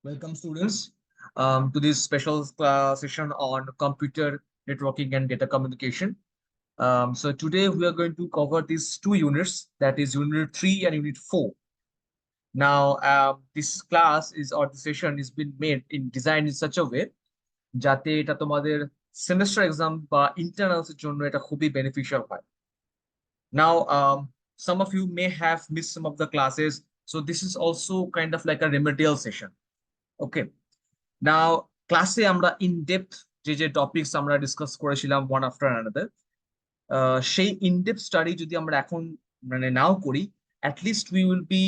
Welcome, students, to this special session on computer networking and data communication. So today we are going to cover these two units, that is Unit 3 and Unit 4. Now, this class is or the session is been made in designed in such a way যাতে এটা তোমাদের semester exam বা internals এর জন্য এটা খুবই beneficial হয়। Now, some of you may have missed some of the classes, so this is also kind of like a remedial session. Okay. Now ক্লাসে আমরা ইন ডেপথ যে টপিকস আমরা ডিসকাস করেছিলাম ওয়ান আফটার অ্যানাদার, সেই in depth study যদি আমরা এখন now করি, at least we will be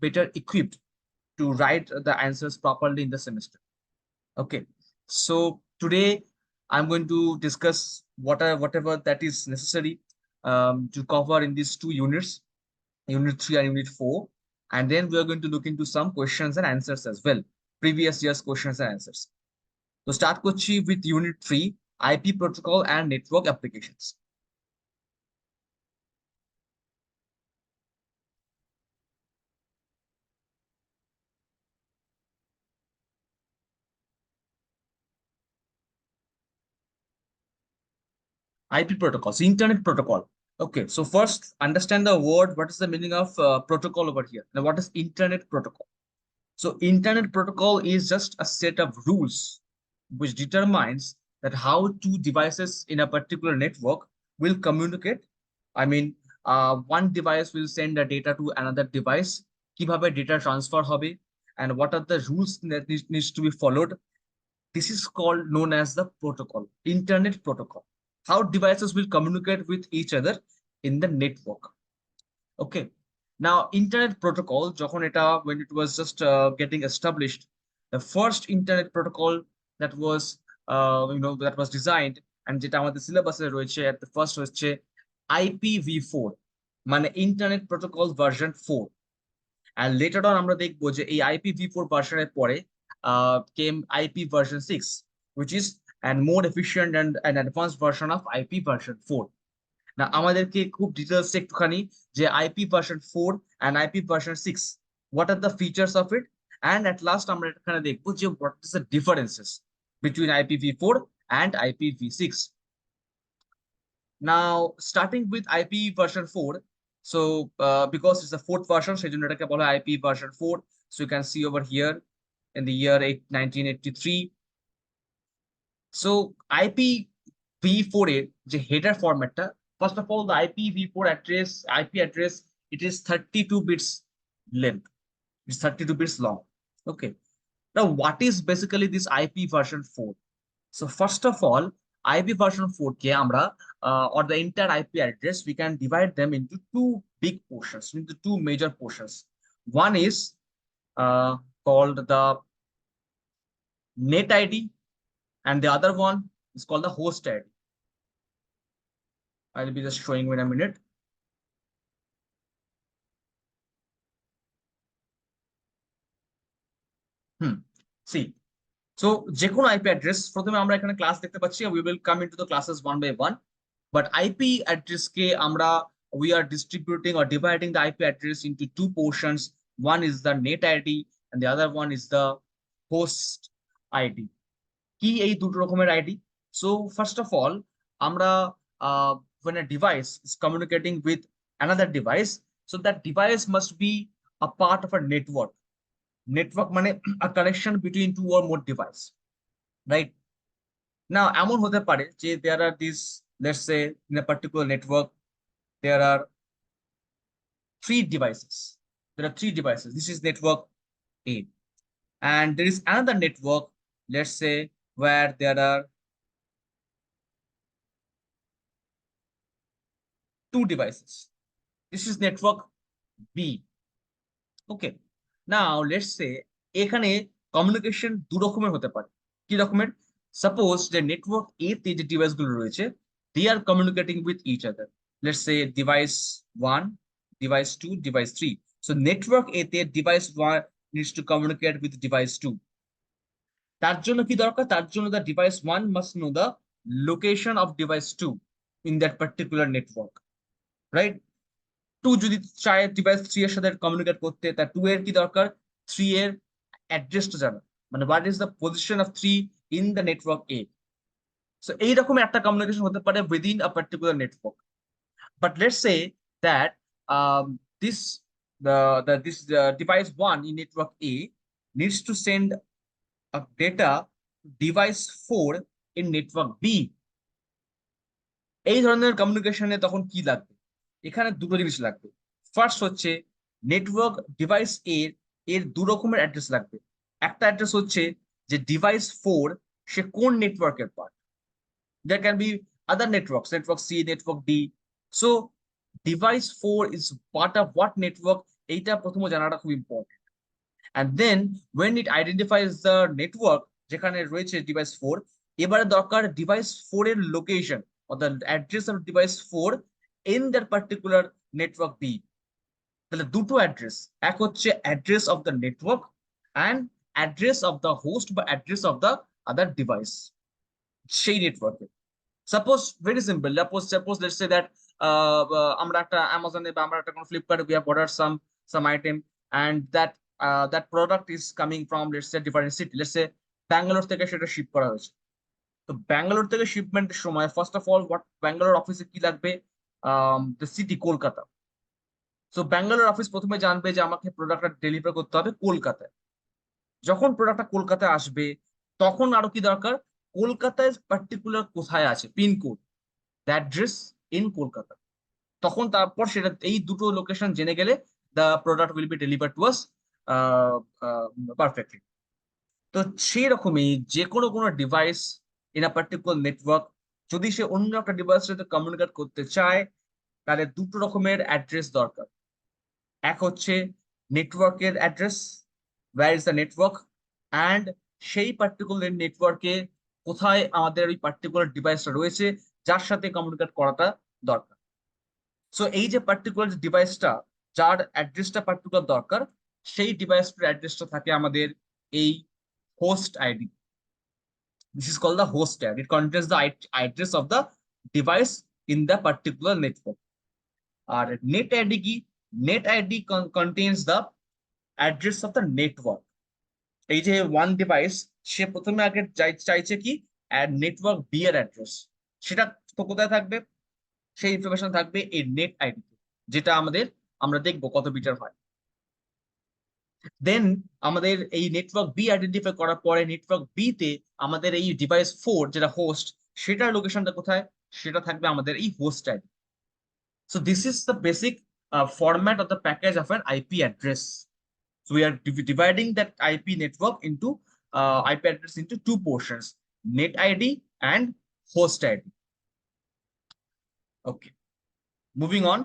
better equipped to write the answers properly in the semester. Okay, so today I'm going to discuss whatever that is necessary to cover in these two units, Unit 3 and Unit 4, and then we are going to look into some questions and answers as well, previous year's questions and answers. So start করছি with Unit 3, IP protocol and network applications. IP protocols, internet protocol. Okay, so first understand the word. What is the meaning of protocol over here? Now, what is internet protocol? So internet protocol is just a set of rules which determines that how two devices in a particular network will communicate. I mean, one device will send the data to another device, কিভাবে data transfer হবে, and what are the rules that needs to be followed. This is called known as the protocol, internet protocol. How devices will communicate with each other in the network. Okay. Now, internet protocol, when it was just getting established, the first internet protocol that was that was designed and যেটা আমাদের সিলেবাসে রয়েছে at the first হচ্ছে IPv4, মানে internet protocol version 4, and later on আমরা দেখবো যে এই IPv4 ভার্সনের পরে came IP version 6, which is and more efficient and an advanced version of IP version 4. না আমাদেরকে খুব ডিটেলস একটুখানি যে IP version 4 and IP version 6, what are the features of it, and at last আমরা এখানে দেখবো যে what is the differences between IPv4 and IPv6. Now, starting with IP version 4, so because it's the fourth version, সেজন্য এটাকে বলা হয় IP version 4. So you can see over here in the year 1983. So IPv4 এর যে header ফরম্যাটটা, first of all, the IPv4 address, IP address, it is 32 bits length. It's 32 bits long. Okay. Now, what is basically this IP version 4? So first of all, IP version 4 ke amra or the entire IP address, we can divide them into two big portions, into two major portions. One is called the net ID, and the other one is called the host ID. I'll be just showing you in a minute. See, so যে কোনো IP address, প্রথমে আমরা এখানে class দেখতে পাচ্ছি, we will come into the classes one by one, but IP address কে আমরা we are distributing or dividing the IP address into two portions. One is the net ID and the other one is the host ID. কি এই দুটো রকমের ID? So first of all, আমরা when a device is communicating with another device, so that device must be a part of a network. Network মানে a connection between two or more device, right? Now, এমন হতে পারে যে there are these, let's say in a particular network there are three devices. There are three devices. This is network A, and there is another network, let's say, where there are two devices. This is network B. Okay. Now, let's say এখানে communication দু রকমের হতে পারে। কি রকমের? Suppose যে network এ তে যে ডিভাইস গুলো রয়েছে, they are communicating with each other. Let's say device 1, device 2, device 3. So network A তে device 1 needs to communicate with device 2. তার জন্য কি দরকার? তার জন্য the device 1 must know the location of device 2 in that particular network, right? 2 যদি চায় device 3 এর সাথে কমিউনিকেট করতে, তার 2 এর কি দরকার? 3 এর অ্যাড্রেসটা জানা, মানে what is the position of 3 in the network A. So এইরকম একটা কমিউনিকেশন হতে পারে within a particular network. But let's say that this this device one in network A needs to send a data to device 4 in network B. এই ধরনের কমিউনিকেশনে তখন কি লাগবে? এখানে দুটো জিনিস লাগবে। ফার্স্ট হচ্ছে নেটওয়ার্ক ডিভাইস এর এর দু রকমের অ্যাড্রেস লাগবে। একটা অ্যাড্রেস হচ্ছে যে ডিভাইস 4 সে কোন নেটওয়ার্কের part. There can be other networks, network C, network D. So device 4 is part of what network? এইটা প্রথমে জানাটা খুব important. And then when it identifies the network যেখানে রয়েছে ডিভাইস 4, এবারে দরকার ডিভাইস 4 এর location or the address of device 4 in that particular network B. তাহলে দুটো অ্যাড্রেস, এক হচ্ছে address of the network and address of the host বা address of the other device সেই নেটওয়ার্কে। Suppose very simple, suppose let's say that আমরা একটা অ্যামাজনে বা আমরা একটা কোনো ফ্লিপকার্টে we have order some item and that product is coming from let's say different city, let's say Bangalore থেকে সেটা শিপ করা হয়েছে। তো ব্যাঙ্গালোর থেকে শিপমেন্টের সময় first of all what Bangalore অফিসে কি লাগবে? The city Kolkata. So Bangalore office প্রথমে জানবে যে আমাকে প্রোডাক্টটা ডেলিভার করতে হবে কলকাতায়। যখন প্রোডাক্টটা কলকাতায় আসবে তখন আরো কি দরকার? কলকাতায় পার্টিকুলার কোথায় আছে pincode, the address in Kolkata. তখন তারপর সেটা এই দুটো লোকেশন জেনে গেলে the product will be deliver to us perfectly. তো সেই রকমই যে কোনো কোনো device in a particular network যদি সে অন্য একটা ডিভাইসের সাথে কমিউনিকেট করতে চায় তাহলে দুটো রকমের অ্যাড্রেস দরকার। এক হচ্ছে নেটওয়ার্কের address, where is the network, and সেই পার্টিকুলার নেটওয়ার্কে কোথায় আমাদের ওই পার্টিকুলার ডিভাইসটা রয়েছে যার সাথে কমিউনিকেট করাটা দরকার। সো এই যে পার্টিকুলার ডিভাইসটা যার অ্যাড্রেসটা পার্টিকুলার দরকার সেই ডিভাইসটার অ্যাড্রেসটা থাকে আমাদের এই host ID. This is called the host tag. It contains the address of the device in the particular network. আর নেট আইডি কি? Net ID contains the address of the network. এই যে ওয়ান ডিভাইস সে প্রথমে আগে চাইছে কি network B এর address, সেটা তো কোথায় থাকবে? সেই ইনফরমেশন থাকবে এই নেট আইডি, যেটা আমরা দেখবো কত বিটার হয়। দেন আমাদের এই নেটওয়ার্ক বি আইডেন্টিফাই করার পরে নেটওয়ার্ক বি তে আমাদের এই ডিভাইস 4 যেটা হোস্ট সেটার লোকেশনটা কোথায়? সেটা থাকবে আমাদের এই host ID. So this is the basic format of the package of an IP address. So we are dividing that IP network into IP address into two portions, net ID and host ID. Okay, moving on.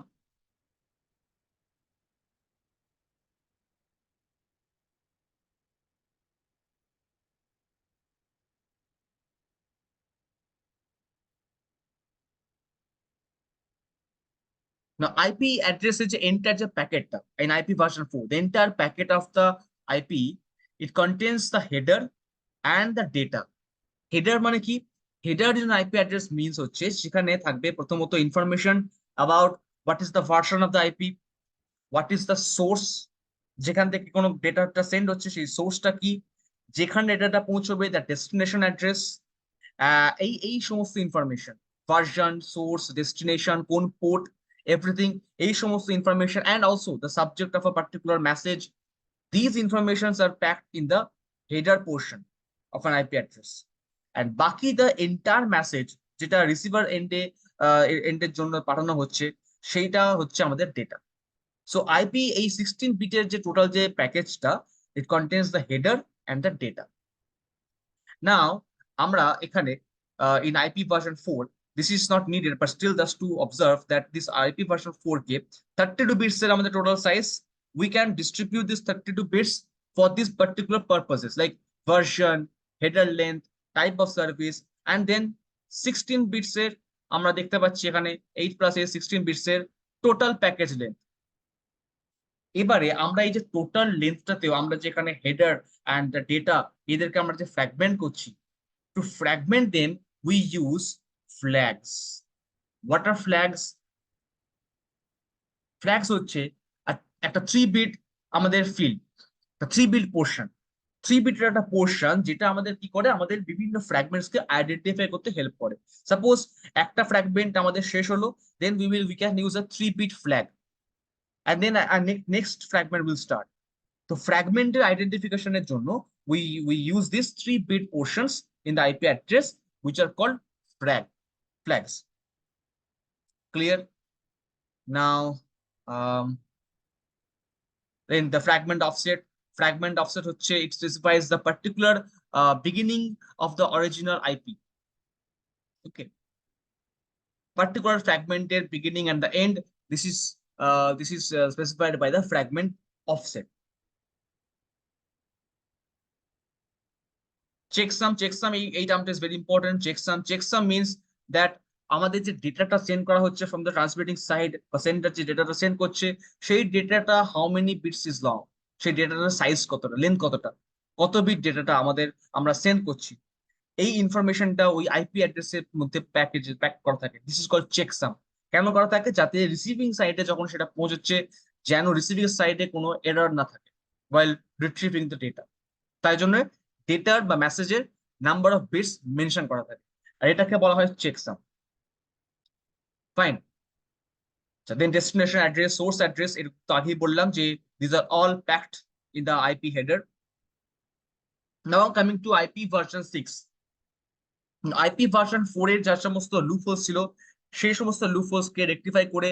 Now, IP address is the entire packet in IP version 4. The entire packet of the IP, it contains the header and the data. Header মানে কি? Header in an IP address means হচ্ছে সেখানে থাকবে প্রথমত information about what is the version of the IP, what is the source, যেখান থেকে কোনো ডেটাটা send হচ্ছে সেই সোর্সটা কি, যেখানে ডেটাটা পৌঁছবে দ্য ডেস্টিনেশন অ্যাড্রেস, এই এই সমস্ত ইনফরমেশন, ভার্সন, সোর্স, ডেস্টিনেশন, কোন পোর্ট, এভরিথিং, এই সমস্ত information and also the subject of a particular message. These informations are packed in the header portion of an IP address. And বাকি the entire message যেটা receiver এন্ডের জন্য পাঠানো হচ্ছে সেইটা হচ্ছে আমাদের ডেটা। সো আইপি এই 16 বিটের যে টোটাল যে প্যাকেজটা, it contains the header and the data. Now আমরা এখানে in IP version 4, this is not needed, but still just to observe that this IP version 4 K 32 bits এর আমাদের total size, we can distribute this 32 bits for these particular purposes like version, header length, type of service, and then 16 bits এর আমরা দেখতে পাচ্ছি এখানে 8 plus 8 16 bits এর total package length. এবারে আমরা এই যে টোটাল লেন্থটাতেও আমরা যেখানে হেডার অ্যান্ড দ্য ডেটা এদেরকে আমরা যে ফ্র্যাগমেন্ট করছি, to fragment them we use flags. What are flags? Flags হচ্ছে একটা 3 বিট আমাদের ফিল্ড, 3 বিট পোর্শন। 3 বিটের একটা পোর্শন যেটা আমাদের কি করে, আমাদের বিভিন্ন ফ্র্যাগমেন্টস কে আইডেন্টিফাই করতে হেল্প করে। সাপোজ একটা ফ্র্যাগমেন্ট আমাদের শেষ হলো, then we can use a 3 bit flag, and then next fragment will start. তো ফ্র্যাগমেন্টের আইডেন্টিফিকেশনের জন্য we use these 3 bit portions in the IP address which are called flags. Clear? Now, then the fragment offset হচ্ছে it specifies the particular beginning of the original IP. Okay, particular fragmented beginning and the end. This is specified by the fragment offset. Checksum এই টার্মটা is very important. Checksum means that আমাদের যে ডেটাটা send করা হচ্ছে from the transmitting side বা sender যে ডেটাটা সেন্ড করছে, সেই ডেটাটা how many bits is long, সেই ডেটাটার সাইজ কতটা, লেন্থ কতটা, কত বিট ডেটাটা আমরা সেন্ড করছি, এই ইনফরমেশনটা ওই আইপি অ্যাড্রেসের মধ্যে প্যাক করা থাকে। This is called checksum. কেন করা থাকে? যাতে রিসিভিং সাইডে যখন সেটা পৌঁছচ্ছে, যেন রিসিভিং সাইডে কোনো এরর না থাকে while retrieving the data। তাই জন্য ডেটার বা মেসেজের নাম্বার অফ বিটস মেনশন করা থাকে, আর এটাকে বলা হয় checksum. Fine. Then destination address, source address, এর তো আগেই বললাম যে this are all packed in the IP header. Now coming to IP version 6। IP version 4 এর যা সমস্ত লুপহোলস ছিল, সেই সমস্ত লুপহোলস কে রেকটিফাই করে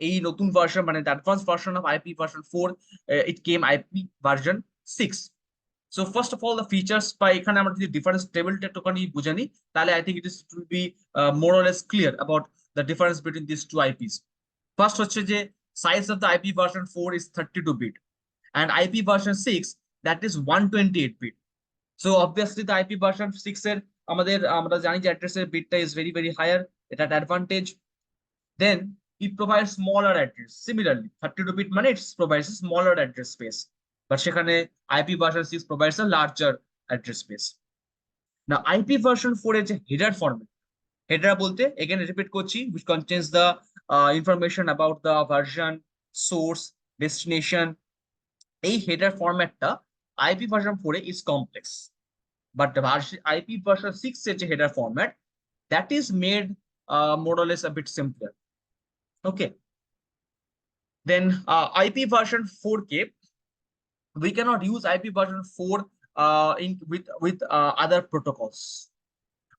এই নতুন ভার্সন, মানে the advance version of IP version 4, it came IP version 6। So first of all, the features by এখানে আমরা যদি ডিফারেন্স টেবিলটা একটুখানি বুঝে নিই, তাহলে I think it will be more or less clear about the difference between these two IPs. First হচ্ছে যে size of the IP version 4 is 32 bit and IP version 6 that is 128 bit. So obviously the IP version 6 এর আমরা জানি যে অ্যাড্রেসের বিটটা is very higher, এটা একটা advantage. Then it provides smaller address. Similarly, 32 bit মানে it provides a smaller address space, but সেখানে IP version 6 provides a larger address space. Now IP version 4 এর যে header format, header বলতে again repeat করছি, which contains the information about the version, source, destination, এই header formatটা IP version 4 A is complex, but the IP version 6 এর যে header format, that is made more or less a bit simpler. Okay. Then IP version 4K, we cannot use IP version 4 with other protocols,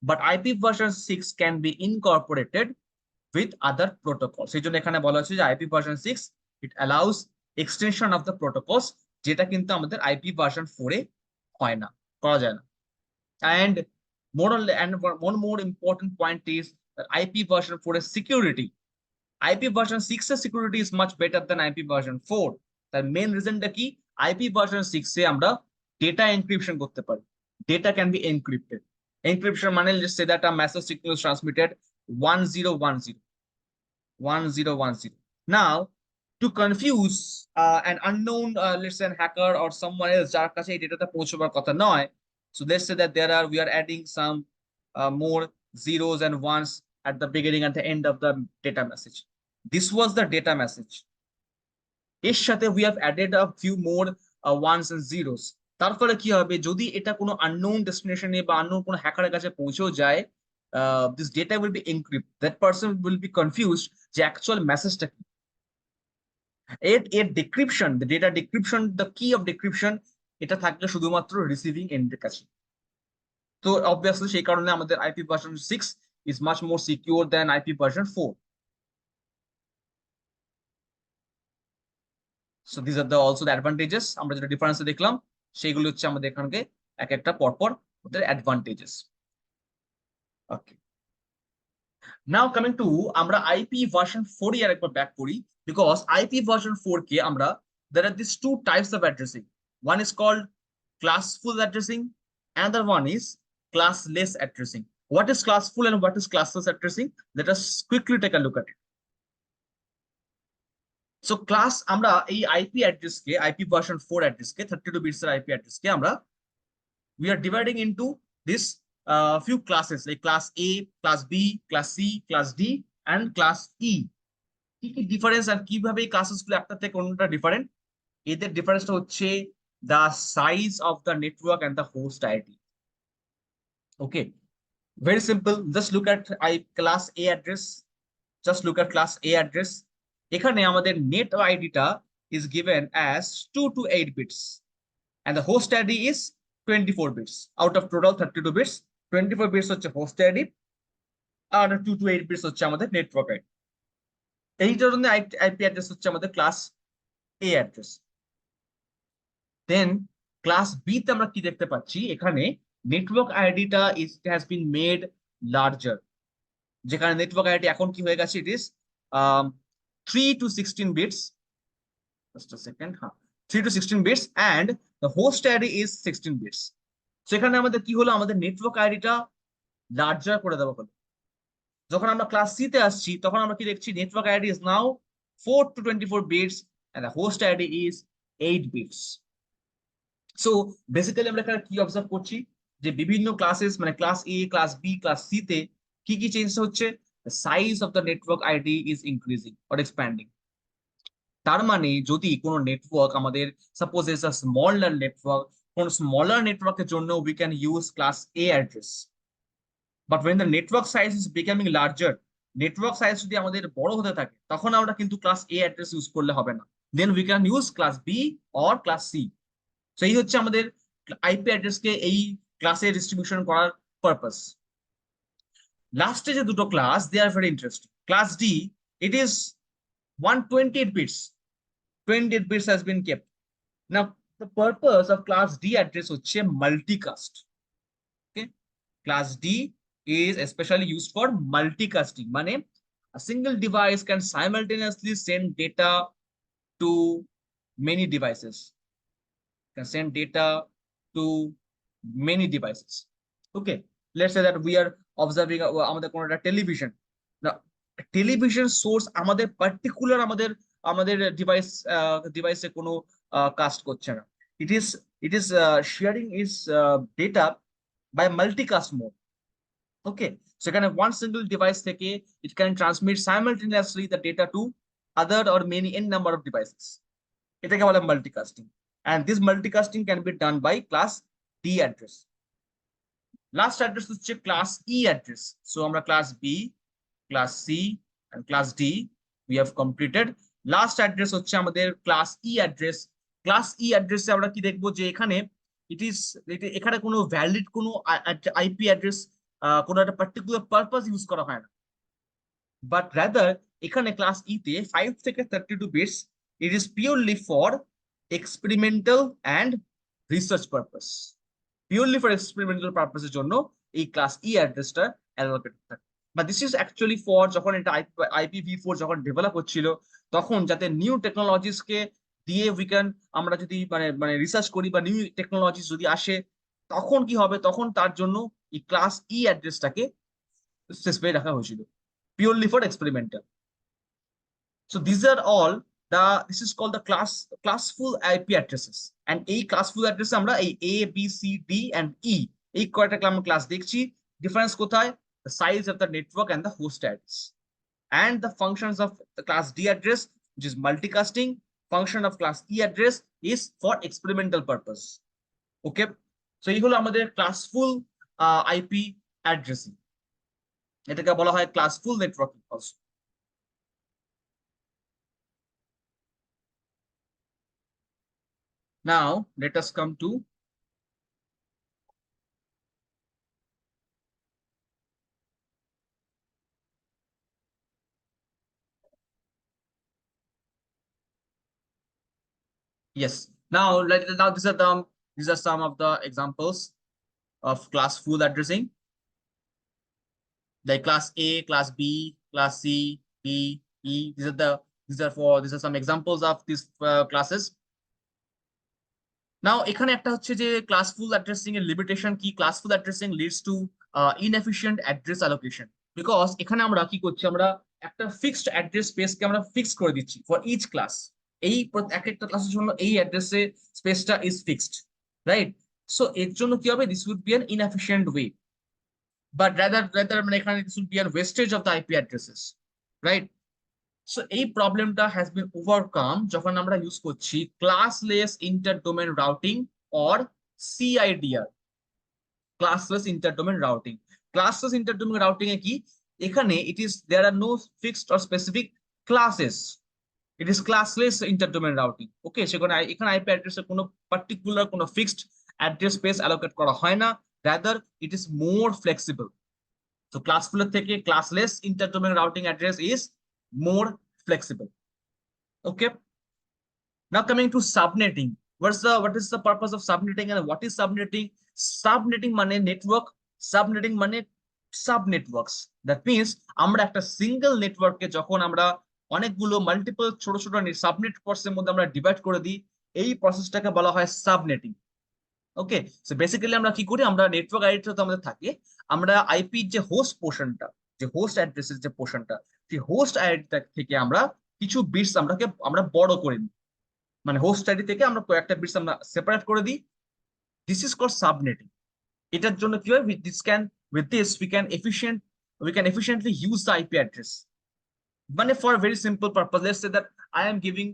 but IP version 6 can be incorporated with other protocols. এই জন্য এখানে বলা হচ্ছে যে IP version 6 it allows extension of the protocols, যেটা কিন্তু আমাদের IP version 4 এ হয় না, করা যায় না। And one more important point is that IP version 4 এর security, IP version 6 এর security is much better than IP version 4. তার মেইন রিজনটা কি? IP version 6 এ আমরা ডেটা এনক্রিপশন করতে পারি। Data can be encrypted. Encryption মানে let's say that a message signal is transmitted 1010. Now, to confuse an unknown, let's say a hacker or someone else যার কাছে এই ডেটাটা পৌঁছবার কথা নয়, so let's say that we are adding some more zeros and ones at the beginning and the end of the data message. This was the data message. এর সাথে we have added a few more ones and zeros. তার ফলে কি হবে, যদি এটা কোনো unknown destination বা unknown কোনো হ্যাকারের কাছে পৌঁছেও যায়, this data will be encrypted. That person will be confused যে actual মেসেজটা কি। এর decryption, the data decryption, the key of decryption, এটা থাকলে শুধুমাত্র রিসিভিং এন্ডের কাছে। তো obviously সেই কারণে আমাদের IP version 6 is much more secure than IP version 4. So these are also the advantages. আমরা যেটা ডিফারেন্স দেখলাম সেগুলো হচ্ছে আমাদের এখানে এক একটা পরপর ওদের অ্যাডভান্টেজেস। ওকে, নাও কামিং টু আমরা আইপি ভার্সন 4 এর একবার ব্যাক করি, বিকজ আইপি ভার্সন 4 কে আমরা there are these two types of addressing. One is called classful addressing, another one is classless addressing. What is classful and what is classless addressing? Let us quickly take a look at it. So class আমরা এই IP address কে, IP version 4 address কে, 32 bits এর IP address কে আমরা we are dividing into this few classes like class A, class B, class C, class D and class E. কি কি difference আর কিভাবে এই classes গুলো একটা থেকে অন্যটা ডিফারেন্ট, এদের ডিফারেন্সটা হচ্ছে the size of the network and the host ID. Okay, very simple. Just look at class A address. Just look at class A address. এখানে আমাদের net ID টা is given as 2 to 8 bits and the host ID is 24 bits. Out of total 32 bits, 24 bits হচ্ছে host ID R 2 to 8 bits হচ্ছে আমাদের network ID. এই জন্য IP address হচ্ছে আমাদের class A address. Then class B তে আমরা কি দেখতে পাচ্ছি, এখানে network ID টা has been made larger. যেখানে নেটওয়ার্ক আইডি এখন কি হয়ে গেছে, it is 3 to 16 bits, just a second, 3 to 16 bits and the host ID is 16 bits. সেখানে আমাদের কি হলো, আমাদের নেটওয়ার্ক আইডিটা লার্জার করে দেওয়া হলো। যখন আমরা ক্লাস সি তে আসছি তখন আমরা কি দেখছি, network ID is now 4 to 24 bits and the host ID is 8 bits. So basically আমরা এখানে কি অবজার্ভ করছি, যে বিভিন্ন ক্লাসেস মানে ক্লাস এ, ক্লাস বি, ক্লাস সি তে কি কি চেঞ্জ হচ্ছে, the size of the network ID is increasing or expanding. তার মানে যদি কোনো নেটওয়ার্ক আমাদের suppose is a smaller network, কোন স্মলার নেটওয়ার্কের জন্য we can use class A address, but when the network size is becoming larger, network size যদি আমাদের বড় হতে থাকে তখন আমরা কিন্তু ক্লাস A address ইউজ করলে হবে না, then we can use class B or class C. So এই হচ্ছে আমাদের আইপি অ্যাড্রেস কে এই ক্লাসে ডিস্ট্রিবিউশন করার পারপাস। লাস্টে যে দুটো class, they are very interesting. Class D, it is 128 bits, 28 bits has been kept. Now the purpose of class D address হচ্ছে multicast. Okay, class D is especially used for multicasting, মানে a single device can simultaneously send data to many devices, can send data to many devices. Okay, let's say that we are observing আমাদের কোনো একটা television, না television source আমাদের particular আমাদের ডিভাইসে কোনো caste করছে না, it is sharing its data by multicast mode. Okay, সেখানে one single device থেকে it can transmit simultaneously the data to other or many n number of devices. এটাকে বলে multicasting, and this multicasting can be done by class D address. Last address হচ্ছে class E address. So আমরা class B, class C and class D we have completed. Last address হচ্ছে আমাদের class E address. Class E address এ আমরা কি দেখবো, যে এখানে এখানে কোনো ভ্যালিড কোনো আইপি অ্যাড্রেস কোনো একটা পার্টিকুলার পারপাস ইউজ করা হয় না, বাট রাদার এখানে ক্লাস ই তে 5 থেকে 32 bits, it is purely for experimental and research purpose. Purely for experimental purpose এর জন্য এই ক্লাস ই অ্যাড্রেসটা অ্যালোকেটেড থাকে। But this is actually for যখন এটা IPv4 যখন ডেভেলপ হচ্ছিল তখন যাতে নিউ টেকনোলজিস কে দিয়ে আমরা যদি মানে রিসার্চ করি বা নিউ টেকনোলজিস যদি আসে তখন কি হবে, তখন তার জন্য এই ক্লাস ই অ্যাড্রেসটাকে স্পেসিফাই রাখা হয়েছিল, purely for experimental. So these are all this is called the classful IP addresses, and এই classful address আমরা এই A, B, C, D and E এই কয়টা ক্লাস দেখছি। ডিফারেন্স কোথায়? The size of the network and the host address, and the functions of the class D address, which is multicasting. Function of class E address is for experimental purpose. Okay, so এই হলো আমাদের classful IP addressing, এটাকে বলা হয় classful networking also. Now let us come to yes. Now these are some of the examples of classful addressing, like class A, class B, class C, D, E. These are some examples of these classes. Now এখানে একটা হচ্ছে যে classful addressing এর limitation কি, classful addressing leads to inefficient address allocation, because এখানে আমরা কি করছি, আমরা একটা ফিক্সড অ্যাড্রেস স্পেসকে আমরা ফিক্স করে দিচ্ছি ফর ইচ ক্লাস। এই একটা ক্লাসের জন্য এই অ্যাড্রেসে স্পেসটা ইজ ফিক্সড, রাইট? সো এর জন্য কি হবে, this would be an inefficient way, but rather মানে এখানে this would be an wastage of the IP addresses, right? So এই প্রবলেমটা হ্যাজ বিন ওভারকাম যখন আমরা ইউজ করছি classless inter domain routing or CIDR, classless inter domain routing. Classless inter domain routing এ কি, এখানে it is there are no fixed or specific classes, it is classless inter domain routing. Okay, সেখানে এখানে IP অ্যাড্রেসের কোনো particular কোনো fixed address space allocate করা হয় না, rather it is more flexible. So classful থেকে classless interdomain routing address is more flexible. Okay. Now coming to subnetting. What is the purpose of subnetting and what is subnetting? Subnetting মানে network, subnetting মানে sub networks. That means আমরা একটা single নেটওয়ার্ককে যখন আমরা অনেকগুলো multiple ছোট ছোট সাবনেট কোর্সের মধ্যে আমরা ডিভাইড করে দিই, এই প্রসেসটাকে বলা হয় সাবনেটিং। ওকে, সো বেসিক্যালি আমরা কি করি, আমরা নেটওয়ার্ক আইডিটা তো আমাদের থাকে, আমরা আইপির যে হোস্ট পোর্শনটা, যে হোস্ট অ্যাড্রেসের যে পোর্শনটা, সেই হোস্ট আইডিটা থেকে আমরা কিছু বিটস আমরা বড় করে নিই, মানে হোস্ট আইডি থেকে আমরা কয়েকটা বিটস আমরা সেপারেট করে দিই। This is called subnetting. এটার জন্য কি হয়, with this we can efficiently use the IP address. মানে for very simple purpose, let's say that I am giving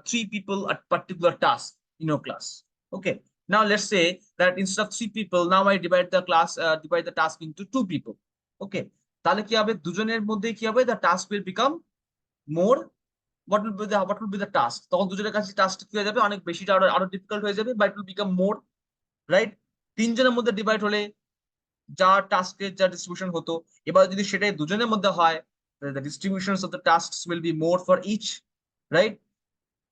3 people a particular task in your class. Okay, now let's say that instead of 3 people, now I divide the task into 2 people. Okay, তাহলে কি হবে, দুজনের মধ্যে কি হবে, the task will become more, what will be the task, তখন দুজনের কাছে টাস্ক কি হয়ে যাবে, অনেক বেশিটা আরো ডিফিকাল্ট হয়ে যাবে, but it will become more, right? তিনজনের মধ্যে ডিভাইড হলে যা টাস্কের যা ডিস্ট্রিবিউশন হতো, এবার যদি সেটাই দুজনের মধ্যে হয়, the distributions of the tasks will be more for each, right?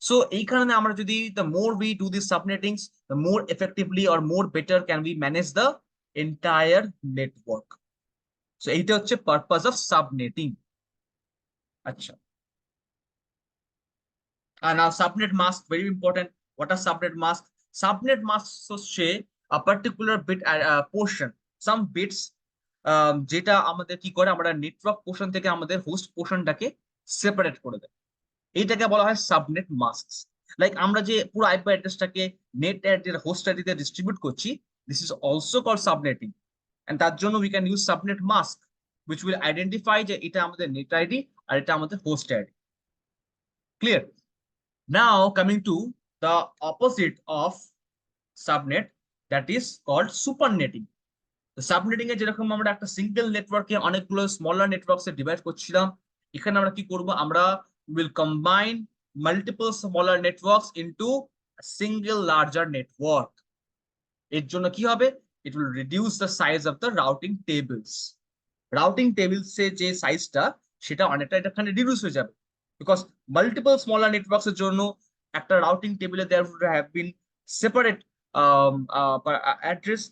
So এই কারণে আমরা যদি the more we do these subnettings, the more effectively or more better can we manage the entire network. So এইটা হচ্ছে purpose of subnetting. আচ্ছা, and now subnet mask, very important. What are subnet masks? Subnet masks হচ্ছে a particular bit portion, some bits যেটা আমাদের কি করে, আমরা network portion থেকে আমাদের হোস্ট পোর্শনটাকে সেপারেট করে দেয়, এইটাকে বলা হয় সাবনেট মাস্কস। লাইক আমরা যে পুরো আইপি অ্যাড্রেসটাকে নেট হোস্ট আইডিতে ডিস্ট্রিবিউট করছি, this is also called subnetting, and তার জন্য we can use subnet mask which will identify যে এটা আমাদের নেট আইডি আর এটা আমাদের host ID. Clear? Now coming to the opposite of subnet, that is called supernetting. Subnetting এ যেরকম আমরা একটা সিঙ্গেল নেটওয়ার্কে অনেকগুলো স্মলার নেটওয়ার্কসে ডিভাইড করছিলাম, এখানে আমরা কি করব, আমরা will combine multiple smaller networks into a single larger network. এর জন্য কি হবে, it will reduce the size of the routing tables. Routing tables এর যে সাইজটা, সেটা অনেকটা এখানে রিডিউস হয়ে যাবে, বিকজ মাল্টিপল স্মলার নেটওয়ার্কস এর জন্য একটা রাউটিং টেবিলে there would have been separate address.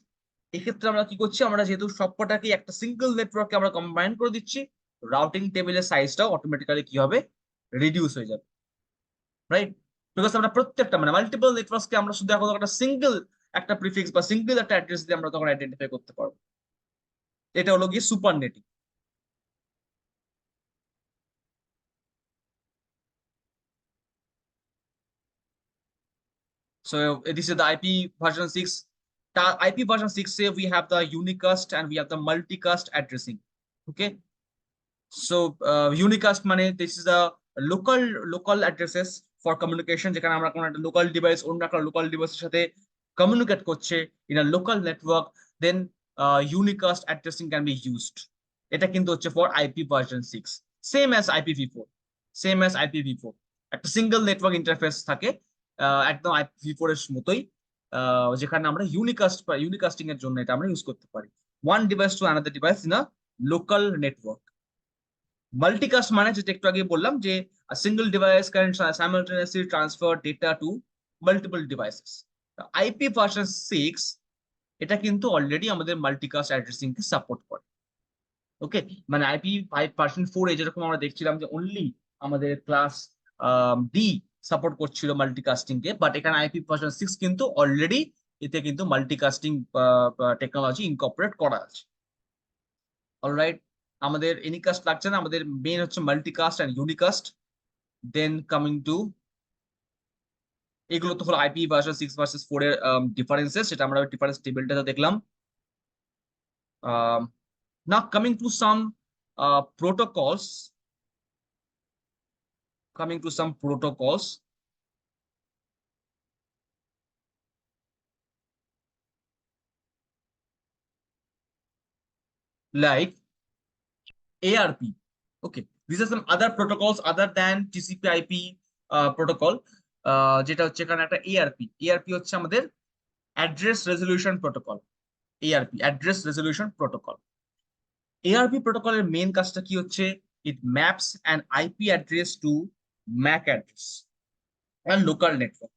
এক্ষেত্রে আমরা কি করছি, আমরা যেহেতু সবকটাকে একটা সিঙ্গেল নেটওয়ার্কে আমরা কম্বাইন করে দিচ্ছি, রাউটিং টেবিলের সাইজটাও অটোমেটিক্যালি কি হবে, রিডিউস হয়ে যাবে, রাইট? বিকজ আমরা প্রত্যেকটা মানে মাল্টিপল নেটওয়ার্ককে আমরা শুধু এখন একটা সিঙ্গেল একটা প্রিফিক্স বা সিঙ্গেল একটা অ্যাড্রেস দিয়ে আমরা তখন আইডেন্টিফাই করতে পারবো। এটা হলো গিয়ে super netting. So this is the IP version 6. The IP version 6 say we have the unicast and we have the multicast addressing. Okay. So unicast মানে this is the local addresses for communication, যেখানে আমরা কোনো একটা local device অন্য একটা local ডিভাইসের সাথে communicate করছে in a local network, then unicast addressing can be used. এটা কিন্তু হচ্ছে for IP version 6, same as IPv4, same as IPv4, একটা সিঙ্গেল নেটওয়ার্ক ইন্টারফেস থাকে একদম IPv4 এর মতোই, যেখানে আমরা ইউনিকাস্টিং এর জন্য এটা আমরা ইউজ করতে পারি, one device to another device in a local network. Multicast মানে যেটা একটু আগে বললাম যে a single device can simultaneously transfer data to multiple devices. IP version 6 এটা কিন্তু অলরেডি আমাদের মাল্টিকাস্ট অ্যাড্রেসিং কে সাপোর্ট করে। ওকে, মানে IP5 ভার্সন 4 এ যেরকম আমরা দেখছিলাম যে অনলি আমাদের ক্লাস ডি সাপোর্ট করছিল মাল্টিকাস্টিং কে, বাট এখানে IP ভার্সন 6 কিন্তু অলরেডি এতে কিন্তু মাল্টিকাস্টিং টেকনোলজি ইনকর্পোরেট করা আছে। অলরাইট, আমাদের এনিকাস্ট লাগছে না, আমাদের মেইন হচ্ছে multicast and unicast. Then coming to, এগুলো তো হলো IP ভার্সন 6 ভার্সেস 4 এর ডিফারেন্সেস, সেটা আমরা ডিফারেন্স টেবিলটাতে দেখলাম। Now coming to some protocols coming to some protocols. Like ARP. Okay, these are some other protocols other than TCP/IP protocol. যেটা হচ্ছে এখানে একটা ARP. ARP হচ্ছে আমাদের address resolution protocol. ARP, address resolution protocol. ARP প্রোটোকলের main কাজটা কি হচ্ছে? It maps an IP address to MAC address and local network.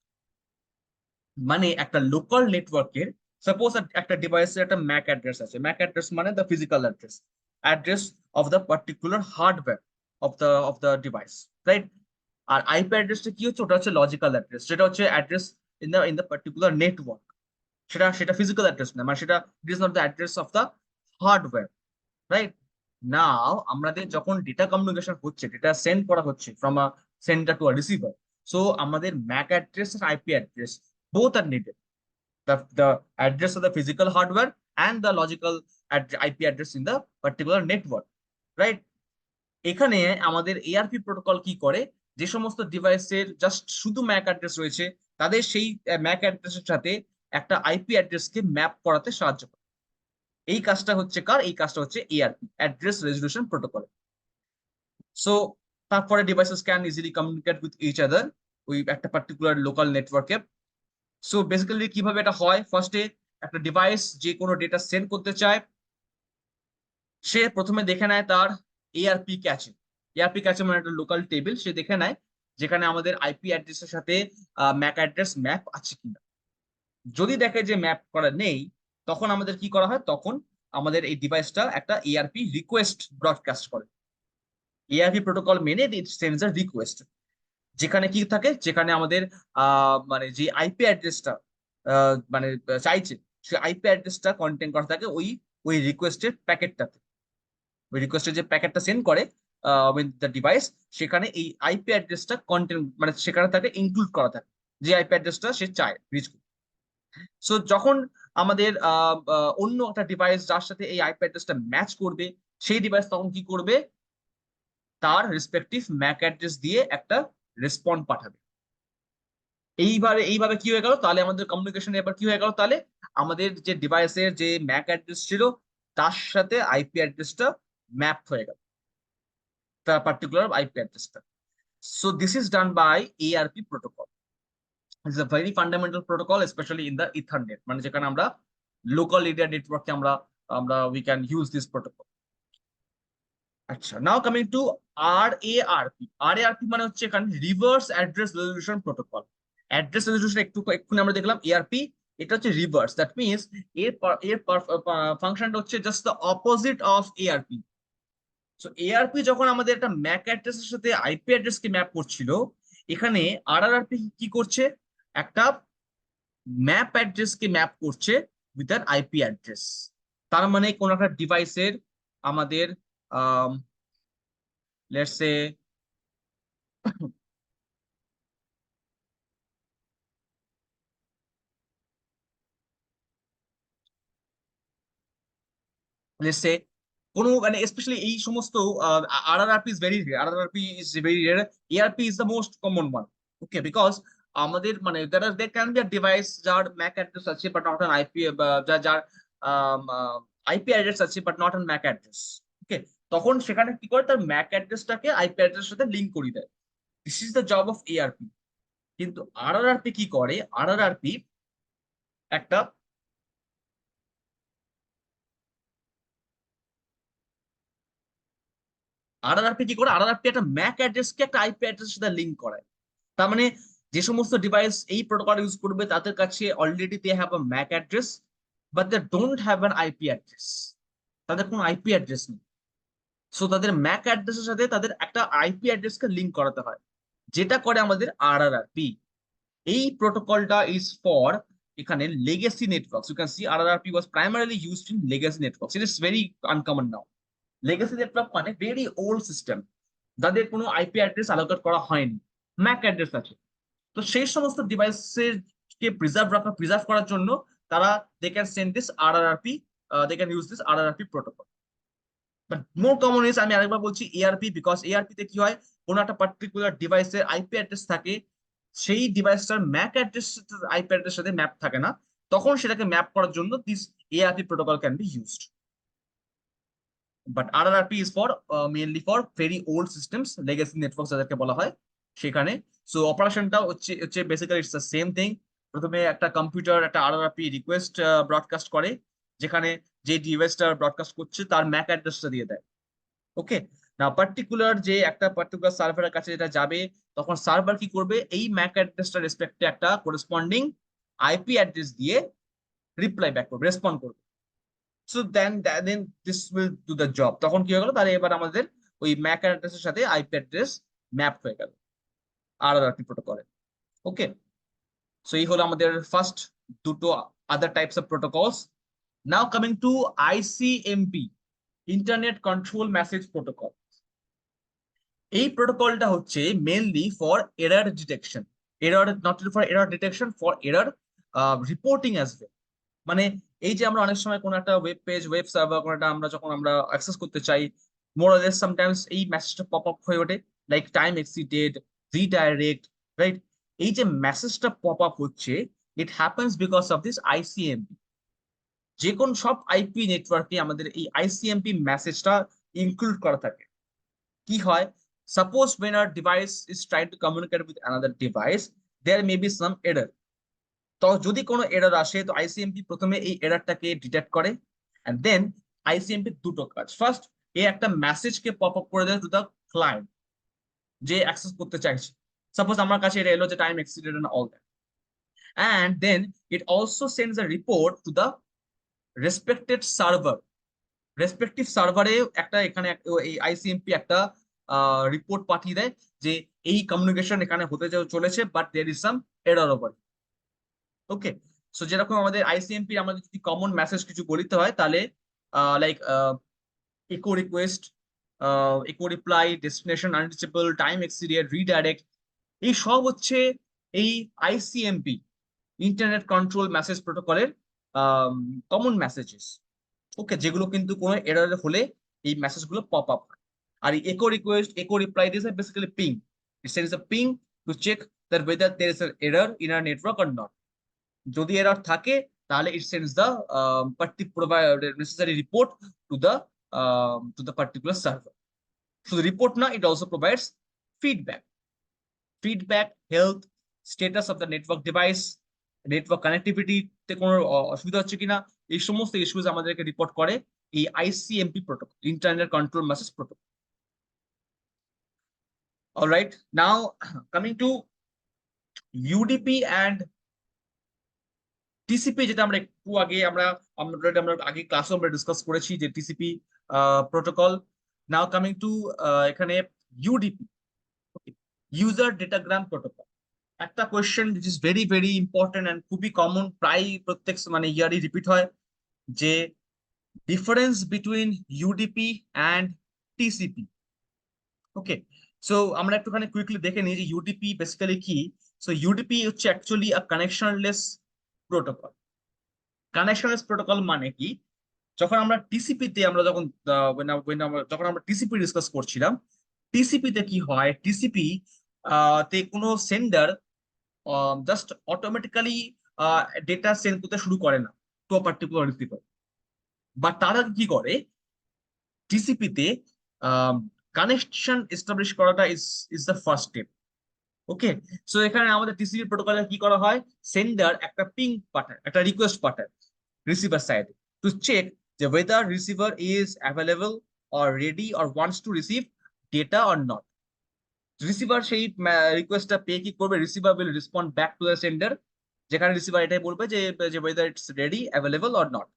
মানে একটা লোকাল নেটওয়ার্কের, সাপোজ একটা ডিভাইসের একটা ম্যাক অ্যাড্রেস আছে। ম্যাক অ্যাড্রেস মানে the physical address, address of the particular hardware of the device, right? আর আইপি অ্যাড্রেসটা কি হচ্ছে? ওটা হচ্ছে লজিক্যাল অ্যাড্রেস, যেটা হচ্ছে address in the particular network. সেটা সেটা ফিজিক্যাল অ্যাড্রেস না, মানে সেটা it is not the address of the hardware, right? Now আমাদের যখন ডেটা কমিউনিকেশন হচ্ছে, ডেটা সেন্ড করা হচ্ছে from a sender to a receiver, so আমাদের ম্যাক অ্যাড্রেস আর IP address both are needed. The address of the physical hardware and the logical IP address in the particular network, right? এখানে আমাদের ARP protocol কি করে? যে সমস্ত ডিভাইসের just শুধু ম্যাক অ্যাড্রেস রয়েছে, তাদের সেই ম্যাক অ্যাড্রেসের সাথে একটা আইপি অ্যাড্রেসকে ম্যাপ করাতে সাহায্য করে। এই কাজটা হচ্ছে কার? এই কাজটা হচ্ছে ARP, address resolution protocol. So তারপরে devices can easily communicate with each other ওই একটা পার্টিকুলার লোকাল নেটওয়ার্কে। সো বেসিক্যালি কিভাবে এটা হয়? ফার্স্টে একটা ডিভাইস যে কোনো ডেটা সেন্ড করতে চায়, সে প্রথমে দেখে নেয় তার এআরপি ক্যাচে। এআরপি ক্যাচে মানে একটা লোকাল টেবিল, সে দেখে নেয় যেখানে আমাদের আইপি অ্যাড্রেসের সাথে ম্যাক অ্যাড্রেস ম্যাপ আছে কিনা। যদি দেখে যে ম্যাপ করা নেই, তখন আমাদের কি করা হয়? তখন আমাদের এই ডিভাইসটা একটা এআরপি রিকোয়েস্ট ব্রডকাস্ট করে। এআরপি প্রোটোকল মেনে ইট সেন্ডস আ রিকোয়েস্ট, যেখানে কি থাকে? যেখানে আমাদের মানে যে আইপি অ্যাড্রেসটা মানে চাইছে, সেই আইপি অ্যাড্রেসটা কন্টেন্ট করা থাকে ওই ওই রিকোয়েস্টের প্যাকেটটাতে। ওই রিকোয়েস্টের যে প্যাকেটটা সেন্ড করে উইথ দ্য ডিভাইস, সেখানে এই আইপি অ্যাড্রেসটা কন্টেন্ট মানে সেখানে থাকে ইনক্লুড করা থাকে, যে আইপি অ্যাড্রেসটা সে চায় রিচ করতে। সো যখন আমাদের অন্য একটা ডিভাইস যার সাথে এই আইপি অ্যাড্রেসটা ম্যাচ করবে, সেই ডিভাইস তখন কি করবে? তার রেসপেক্টিভ ম্যাক অ্যাড্রেস দিয়ে একটা রেসপন্ড পাঠাবে। এইভাবে কি হয়ে গেল? তাহলে আমাদের কমিউনিকেশন এবার কি হয়ে গেল? তাহলে আমাদের যে ডিভাইসের যে ম্যাক অ্যাড্রেস ছিল, তার সাথে আইপি অ্যাড্রেসটা ম্যাপ হয়ে গেল, তার পার্টিকুলার আইপি অ্যাড্রেসটা। So this is done by ARP protocol. It's a very fundamental protocol, specially in the ethernet, মানে যেখানে আমরা লোকাল এরিয়া নেটওয়ার্কে আমরা আমরা we can use this protocol. আচ্ছা, now coming to RARP. RARP মানে হচ্ছে এখানে reverse address resolution protocol. Address resolution এক্ষুনি আমরা দেখলাম এআরপি, এটা হচ্ছে রিভার্স। দ্যাট মিনস এর ফাংশনটা হচ্ছে just the opposite of ARP. So ARP যখন আমাদের একটা ম্যাক অ্যাড্রেসের সাথে আইপি অ্যাড্রেসকে ম্যাপ করছিল, এখানে আরআরপি কি করছে? একটা ম্যাপ অ্যাড্রেসকে ম্যাপ করছে উইথ অ্যান আইপি অ্যাড্রেস। তার মানে কোন একটা ডিভাইসের আমাদের লেটস সে লেটস সে কোনো মানে স্পেশালি এই সমস্ত RRP is very rare, RRP is very rare, ARP is the most common one. Okay, because আমাদের মানে there can be a device যার ম্যাক অ্যাড্রেস আছে বাট নট অ্যান আইপি, যার IP address আছে but not a MAC address. Okay, তখন সেখানে কি করে? তার ম্যাক অ্যাড্রেসটাকে আইপি অ্যাড্রেসের সাথে লিঙ্ক করিয়ে দেয়। This is the job of ARP. কিন্তু আরআরপি কি করে? আরআরপি একটা আরআরপি কি করে? আরআরপি একটা ম্যাক অ্যাড্রেসকে একটা আইপি অ্যাড্রেসের সাথে লিঙ্ক করায়। তার মানে যে সমস্ত ডিভাইস এই প্রোটোকল ইউজ করবে, তাদের কাছে already they have a MAC address, but they don't have an IP address. তাদের কোনো আইপি অ্যাড্রেস নেই। সো তাদের ম্যাক অ্যাড্রেসের সাথে তাদের একটা আইপি অ্যাড্রেসকে লিঙ্ক করাতে হয়, যেটা করে আমাদের আরআরপি। এই প্রোটোকলটা ইজ ফর এখানে legacy networks. You can see RARP was primarily used in legacy networks. It is very uncommon now. Legacy network মানে ভেরি ওল্ড সিস্টেম, যাদের কোনো আইপি অ্যাড্রেস অ্যালোকেট করা হয়নি, ম্যাক অ্যাড্রেস আছে। তো সেই সমস্ত ডিভাইসের কে প্রিজার্ভ করার জন্য তারা they can send this RARP, they can use this RARP protocol. But more common is, আমি আরেকবার বলছি, এআরপি, বিকজ এআরপি তে কি হয়? কোনো একটা পার্টিকুলার ডিভাইসের আইপি অ্যাড্রেস থাকে, সেই ডিভাইসটার ম্যাক অ্যাড্রেস আইপি অ্যাড্রেস সাথে ম্যাপ থাকে না, তখন সেটাকে ম্যাপ করার জন্য this ARP protocol can be used. But RRP is for mainly for very old systems, legacy network যাদেরকে বলা হয় সেখানে। সো অপারেশনটা হচ্ছে হচ্ছে basically it's the same thing. প্রথমে একটা কম্পিউটার একটা আরআরপি রিকোয়েস্ট ব্রডকাস্ট করে, যেখানে যে ডিভাইসটা ব্রডকাস্ট করছে তার ম্যাক অ্যাড্রেসটা দিয়ে দেয়। ওকে, না পার্টিকুলার যে একটা পার্টিকুলার সার্ভারের কাছে যেটা যাবে, তখন সার্ভার কি করবে, এই ম্যাক অ্যাড্রেসটা রেসপেক্টে একটা করেসপন্ডিং আইপি অ্যাড্রেস দিয়ে রিপ্লাই ব্যাক করবে, রেসপন্ড করবে। So then this will do the job. তখন কি হয়ে গেল, তাহলে এবার আমাদের ওই ম্যাক অ্যাড্রেসের সাথে আইপি অ্যাড্রেস ম্যাপ হয়ে গেল আরআরপি প্রোটোকলে। ওকে, সো এই হলো আমাদের ফার্স্ট দুটো other types of protocols. Now coming to ICMP, internet control message protocol. এই প্রোটোকলটা হচ্ছে mainly for error detection, error not for error detection, for error reporting as well. মানে এই যে আমরা অনেক সময় কোনো একটা ওয়েব পেজ, ওয়েব সার্ভার কোনোটা আমরা যখন আমরা অ্যাক্সেস করতে চাই, মোর অর লেস সামটাইমস এই মেসেজটা পপ আপ হয়ে ওঠে, like time exceeded, redirect, right? এই যে মেসেজটা পপ আপ হচ্ছে, it happens because of this ICMP. যে কোন সব আইপি নেটওয়ার্কে আমাদের এই আইসিএমপি মেসেজটা ইনক্লুড করা থাকে। কি হয়, suppose when a device is trying to communicate with another device, there may be some error। তো যদি কোনো এরর আসে, তো আইসিএমপি প্রথমে এই এররটাকে ডিটেক্ট করে, এন্ড দেন আইসিএমপি দুটো কাজ। ফার্স্ট, এ একটা মেসেজকে পপ আপ করে দেয় টু দ্য ক্লায়েন্ট যে অ্যাক্সেস করতে চাইছে। সাপোজ আমার কাছে এটা এলো যে time exceeded and all that, and then it also sends a report to the respected server. Respective সার্ভারে একটা এখানে এই আইসিএমপি একটা রিপোর্ট পাঠিয়ে দেয় যে এই কমিউনিকেশন এখানে হতে চলেছে, but there is some error over. Okay, so যেরকম আমাদের আইসিএমপি আমাদের যদি কমন মেসেজ কিছু বলিতে হয়, তাহলে like echo request, echo reply, destination unreachable, time exceeded, redirect, এই সব হচ্ছে এই আইসিএমপি ইন্টারনেট কন্ট্রোল মেসেজ প্রোটোকলের কমন মেসেজেস। ওকে, যেগুলো কিন্তু কোনো এরর হলে এই মেসেজগুলো পপ আপ হয়। আর echo request, echo reply, these are basically ping. It sends a ping to check that whether there is an error in our network or not. যদি error থাকে, তাহলে it sends the necessary report to the particular server. So the report now it also provides feedback, health, status of the network device, network connectivity তে কোনো অসুবিধা হচ্ছে কিনা, এই সমস্ত ইস্যুস আমাদেরকে রিপোর্ট করে এই ICMP protocol, internet control message protocol. Alright, now coming two UDP and TCP, যেটা আমরা একটু আগে আমরা আগে ক্লাসে আমরা ডিসকাস করেছি যে টিসিপি প্রোটোকল। নাও কামিং টু এখানে ইউডিপি, ইউজার ডেটাগ্রাম প্রোটোকল। একটা question which is very very important and খুবই কমন, প্রায় প্রত্যেক মানে ইয়ারই রিপিট হয়, যে difference between UDP and TCP. Okay, so আমরা একটুখানি কুইকলি দেখে নিই যে ইউডিপি বেসিক্যালি কি। সো ইউডিপি হচ্ছে অ্যাকচুয়ালি আ কানেকশনলেস প্রোটোকল। কানেকশনলেস প্রোটোকল মানে কি, যখন আমরা টিসিপিতে আমরা যখন যখন আমরা টিসিপি ডিসকাস করছিলাম, টিসিপিতে কি হয়, টিসিপি তে কোনো sender just automatically data send করতে শুরু করে না টু আ পার্টিকুলার রিসিভার, বা তারা কি করে, টিসিপিতে কানেকশন এস্টাবলিশ করাটা is the first step. Okay, so এখানে আমাদের টিসিপি প্রোটোকলে কি করা হয়, সেন্ডার একটা পিং পাঠায়, একটা রিকোয়েস্ট পাঠায় রিসিভার সাইডে টু চেক যে whether receiver is available or ready or wants to receive data or not. Receiver সেই রিকোয়েস্টটা পেয়ে কি করবে, receiver will respond back to the sender, যেখানে রিসিভার এটাই বলবে যে whether it's ready, available or not.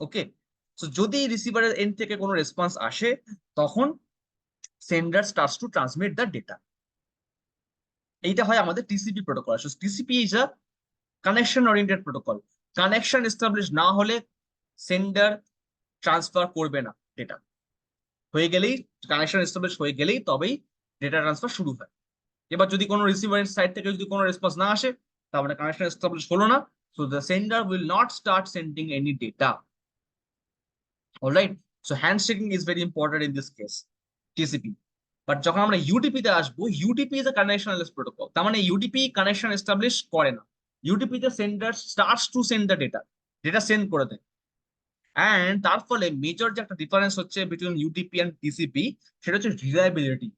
Okay, so যদি রিসিভারের এন্ড থেকে কোনো রেসপন্স আসে, তখন sender starts to transmit the data. এইটা হয় আমাদের TCP protocol. So TCP is a connection oriented protocol. Connection establish না হলে সেন্ডার ট্রান্সফার করবে না ডেটা। হয়ে গেলেই, কানেকশন এস্টাবলিশ হয়ে গেলেই তবেই ডেটা ট্রান্সফার শুরু হয়। এবার যদি কোনো রিসিভারের সাইড থেকে যদি কোনো রেসপন্স না আসে, তার মানে কানেকশন এস্টাবলিশ হলো না, so the sender will not start sending any data. Alright, so handshaking is very important in this case, TCP. But যখন আমরা ইউডিপি তে আসবো, UDP is a connectionless protocol, তার মানে ইউডিপি কানেকশন এস্টাবলিশ করে না। ইউডিপি তে sender starts to send the data, data send করে দেয়। অ্যান্ড তার ফলে মেজর যে একটা ডিফারেন্স হচ্ছে বিটুইন ইউডিপি অ্যান্ড টিসিপি, সেটা হচ্ছে reliability.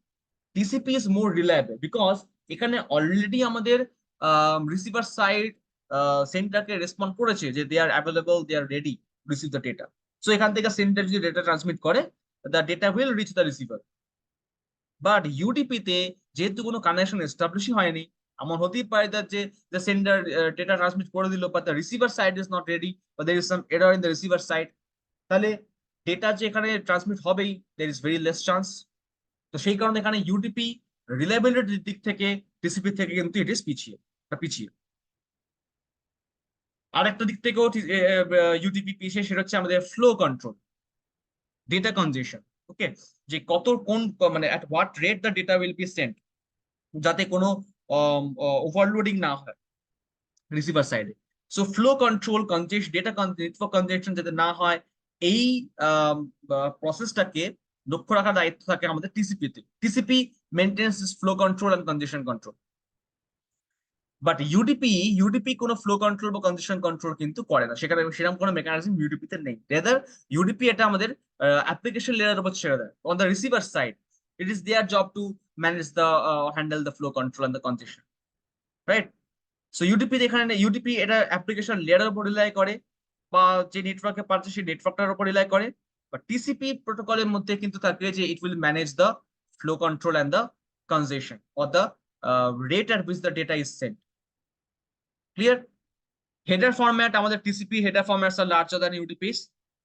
TCP is more reliable because এখানে অলরেডি আমাদের রিসিভার সাইড সেন্টারকে রেসপন্ড করেছে যে they are available, they are ready receive the data. So এখান থেকে সেন্টার যদি ডেটা ট্রান্সমিট করে, the data will reach the receiver. But UDP তে যেহেতু কোনো কানেকশন এস্টাবলিশই হয়নি, এমন হতেই পারে যে দ্য সেন্ডার ডেটা ট্রান্সমিট করে দিল, but the receiver side is not ready, বা there is some error in the receiver side. তাহলে ডেটা যে এখানে ট্রান্সমিট হবেই, there is very less chance. তো সেই কারণে এখানে ইউডিপি রিলায়েবিলিটির দিক থেকে টিসিপি থেকে কিন্তু ইট ইজ পিছিয়ে, পিছিয়ে। আরেকটা দিক থেকেও ইউডিপি পিছিয়ে, সেটা হচ্ছে আমাদের ফ্লো কন্ট্রোল, ডেটা কনজেশন। ওকে, যে কত কোন মানে at what rate the data will be sent, যাতে কোনো ওভারলোডিং না হয় রিসিভার সাইডে। So flow control, data network কনজেশন যাতে না হয়, এই প্রসেসটাকে লক্ষ্য রাখার দায়িত্ব থাকে আমাদের টিসিপি তে। TCP maintains flow control and congestion control. But UDP কোনো ফ্লো কন্ট্রোল বা কনজেশন কন্ট্রোল কিন্তু করে না, সেখানে সেরকম কোনো মেকানিজম ইউডিপি তে নেই। রেদার ইউডিপি এটা আমাদের অ্যাপ্লিকেশন লেয়ারের উপর ছেড়ে দেয়। On the receiver side it is their job to manage the handle the flow control and the congestion, right? So UDP এখানে ইউডিপি এটা অ্যাপ্লিকেশন লেয়ারের উপর রিলাই করে, বা যে নেটওয়ার্কে পাচ্ছে সেই নেটওয়ার্কটার উপর রিলাই করে। বাট টিসিপি প্রোটোকলের মধ্যে কিন্তু থাকে যে it will manage the flow control and the congestion or the rate at which the data is sent. Clear? Header format, আমাদের TCP header formats are larger than UDP's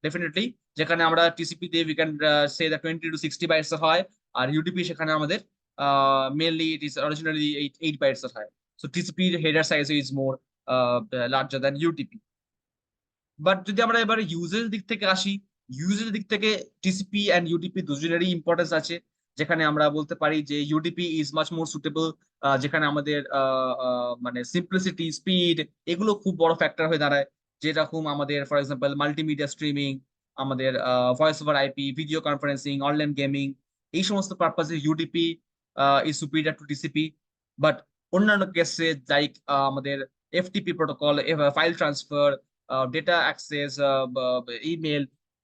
definitely, যেখানে আমরা TCP তে we can say that 20 to 60 bytes হয়, আর UDP সেখানে আমাদের mainly it is originally 8 bytes হয়। So TCP header size is more larger than UDP. But যদি আমরা এবার ইউজের দিক থেকে আসি, ইউজের দিক থেকে টিসিপি অ্যান্ড ইউডিপি দুজনেরই ইম্পর্টেন্স আছে। যেখানে আমরা বলতে পারি যে UDP is much more suitable, যেখানে আমাদের মানে সিম্পলিসিটি, স্পিড, এগুলো খুব বড় ফ্যাক্টর হয়ে দাঁড়ায়। যেরকম আমাদের ফর এক্সাম্পল মাল্টিমিডিয়া স্ট্রিমিং, আমাদের voice over IP, video conferencing, online gaming, এই সমস্ত পারপাসে UDP is superior to TCP. But অন্যান্য কেসে লাইক আমাদের FTP protocol, file transfer, data access, email,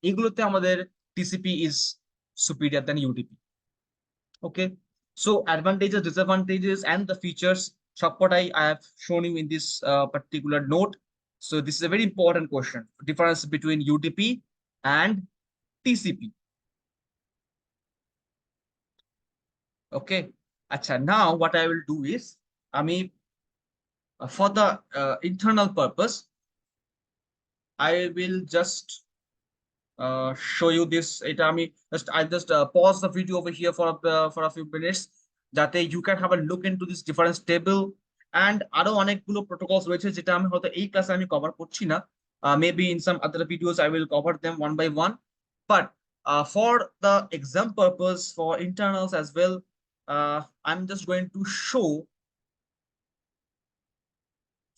এগুলোতে আমাদের TCP is superior than UDP. Okay, so advantages, disadvantages and the features সবকটাই I have shown you in this particular note. So this is a very important question, difference between UDP and TCP. Okay, আচ্ছা, now what I will do is, আমি for the internal purpose I will just show you this. এটা আমি I just pause the video over here for a few minutes, যাতে you can have a look into this difference table, and আরো অনেকগুলো protocols রয়েছে যেটা আমি হয়তো এই ক্লাসে আমি কভার করছি না। Maybe in some other videos I will cover them one by one, but for the exam purpose, for internals as well, I'm just going to show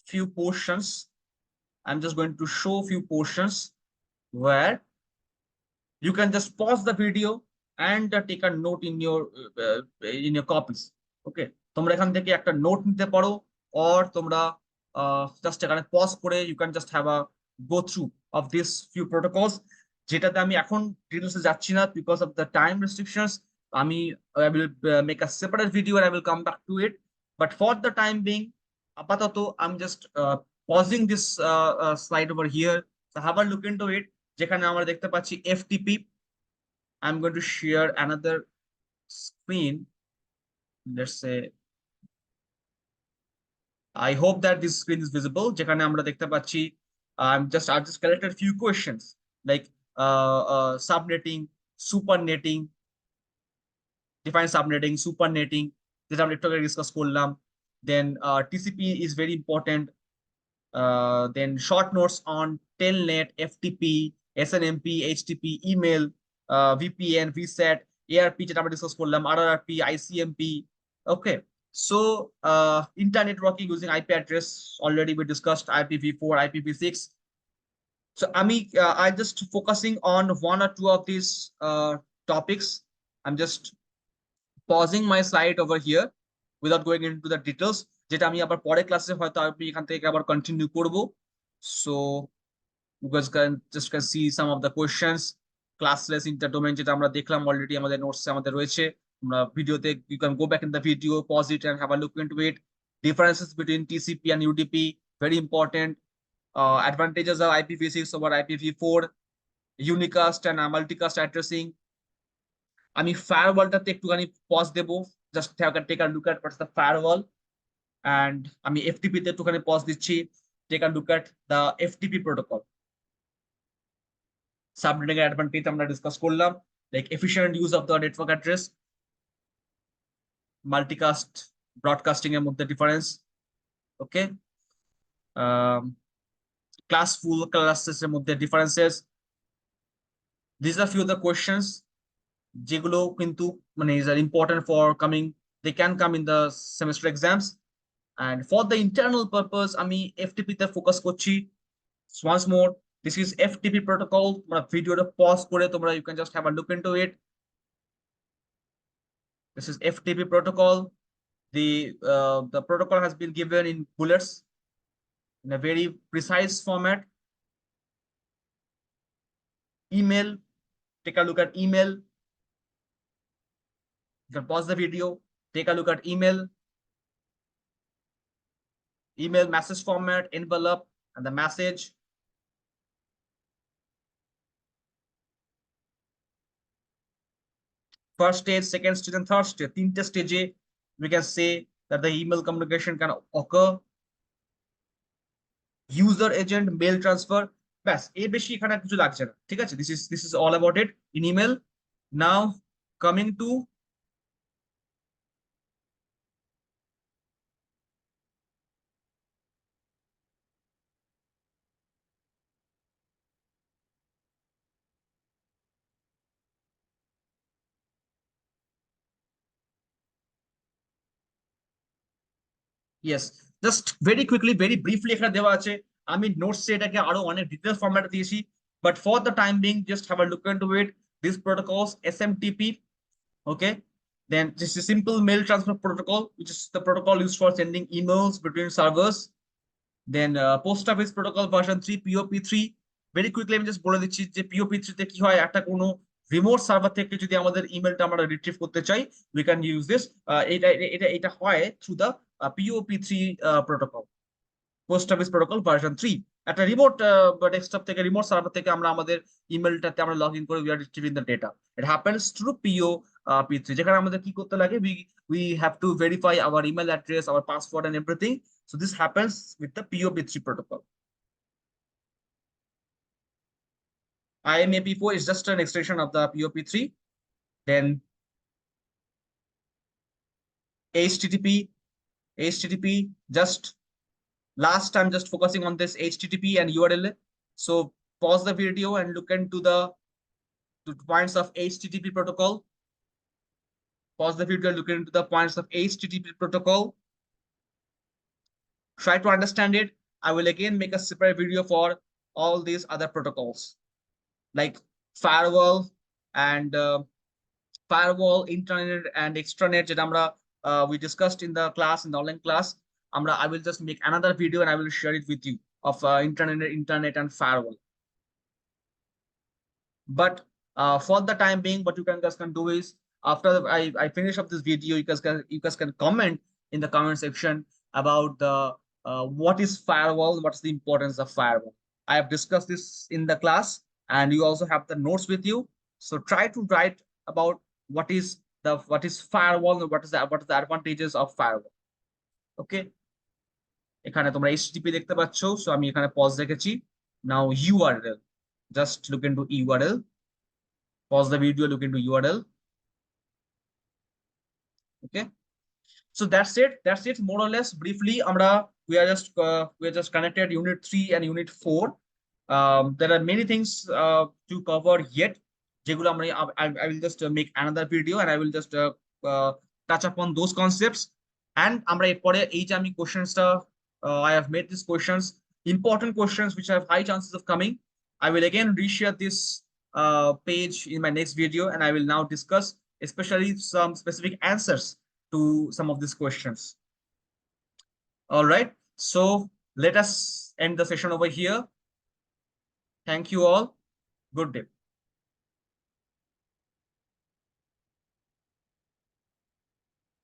few portions. I'm just going to show few portions where you can just pause the video and take a note in your copies. Okay, তোমরা এখান থেকে একটা note নিতে পারো, or তোমরা just এখানে pause করে you can just have a go through of these few protocols, যেটাতে আমি এখন ডিটেলসে যাচ্ছি না because of the time restrictions. আমি I will make a separate video and I will come back to it, but for the time being আপাতত I'm just pausing this slide over here, so have a look into it, যেখানে আমরা দেখতে পাচ্ছি FTP. I'm going to share another screen. Let's say, I hope that this screen is visible, যেখানে আমরা দেখতে পাচ্ছি I've just collected few questions like subnetting, supernetting, define subnetting, supernetting, যেটা আমরা একটু আগে ডিসকাস করলাম। Then TCP is very important. Then short notes on telnet, FTP, SNMP, HTTP, email, VPN, VSAT, ARP যেটা আমরা ডিসকাস করলাম, RRP, ICMP. Okay, so internet networking using IP address, already we discussed IPv4, IPv6. So I just focusing on one or two of these topics. I'm just pausing my slide over here without going into the details, যেটা আমি আবার পরে ক্লাসে হয়তো আমি এখান থেকে আবার কন্টিনিউ করব। So you guys can see some of the questions, classless interdomain যেটা আমরা দেখলাম অলরেডি আমাদের নোটসে আমাদের রয়েছে। আমরা ভিডিওতে you can go back in the video, pause it and have a look into it. Differences between TCP and UDP, very important. Advantages of IPv6 over IPv4, unicast and multicast addressing. আমি ফায়ারওয়ালটাতে একটুখানি pause দেবো, just take a look at what's the firewall, and আমি FTP তে একটুখানি pause দিচ্ছি, take a look at the FTP protocol. Subnetting এর advantage আমরা discuss করলাম, like efficient use of the network address, multicast broadcasting এর মধ্যে ডিফারেন্স, ওকে, ক্লাসফুল ক্লাসেস এর মধ্যে differences. This are few the questions যেগুলো কিন্তু মানে is are important for coming, they can come in the semester exams. And for the internal purpose, আমি FTP তে focus করছি। Once more, this is FTP protocol. তোমরা ভিডিওটা pause করে তোমরা you can just have a look into it. This is FTP protocol. The protocol has been given in bullets in a very precise format. Email, take a look at email. You can pause the video, take a look at email. Email message format, envelope, and the message. First stage, second stage, and third stage. তিনটে stage we can say that the email communication can occur. User agent, mail transfer. ব্যাস এর বেশি এখানে কিছু লাগছে না, ঠিক আছে? This is all about it in email. Now coming to yes, just very quickly, very briefly এখানে দেওয়া আছে, আমি নোটসে এটাকে আরো অনেক ডিটেইল ফরম্যাটে দিয়েছি, but for the time being just have a look into it. These protocols, SMTP, okay, then this is simple mail transfer protocol, which is the protocol used for sending emails between servers. Then post office protocol version 3, POP3. Very quickly আমি just বলে দিচ্ছি যে POP3 তে কি হয়, একটা কোনো remote server থেকে যদি আমাদের ইমেলটা আমরা রিট্রিভ করতে চাই, we can use this. এটা হয় through the POP3 protocol, post office protocol version 3। একটা রিমোট ডেস্কটপ থেকে, রিমোট সার্ভার থেকে আমরা আমাদের ইমেলটাতে আমরা লগ ইন করে we are retrieving the data. It happens through POP3, যেখানে আমাদের কি করতে লাগে, we have to verify our email address, our password and everything. So this happens with the POP3 protocol. IMAP4 is just an extension of the POP3. Then HTTP, just last time just focusing on this HTTP and URL. So pause the video and look into the points of HTTP protocol. Pause the video, look into the points of HTTP protocol. Try to understand it. I will again make a separate video for all these other protocols like firewall and firewall, intranet and extranet যেটা আমরা we discussed in the class, in the online class. I will just make another video and I will share it with you of internet and firewall. But for the time being, what you guys can do is, after I finish up this video, you guys can comment in the comment section about the what is firewall, what's the importance of firewall. I have discussed this in the class and you also have the notes with you. So try to write about what is firewall and what is the advantages of firewall. Okay, এখানে তোমরা HTTP দেখতে পাচ্ছ, so আমি এখানে pause রেখেছি। Now URL, just look into URL. Pause the video, look into URL. Okay, so that's it more or less. Briefly we are just connected unit 3 and unit 4. There are many things to cover yet. I will just make another video and I will just touch upon those concepts. And questions I have made these questions, important questions which have high chances of coming. I will again reshare this page in my next video and I will now discuss especially some specific answers to some of these questions. All right. So let us end the session over here. Thank you all. Good day.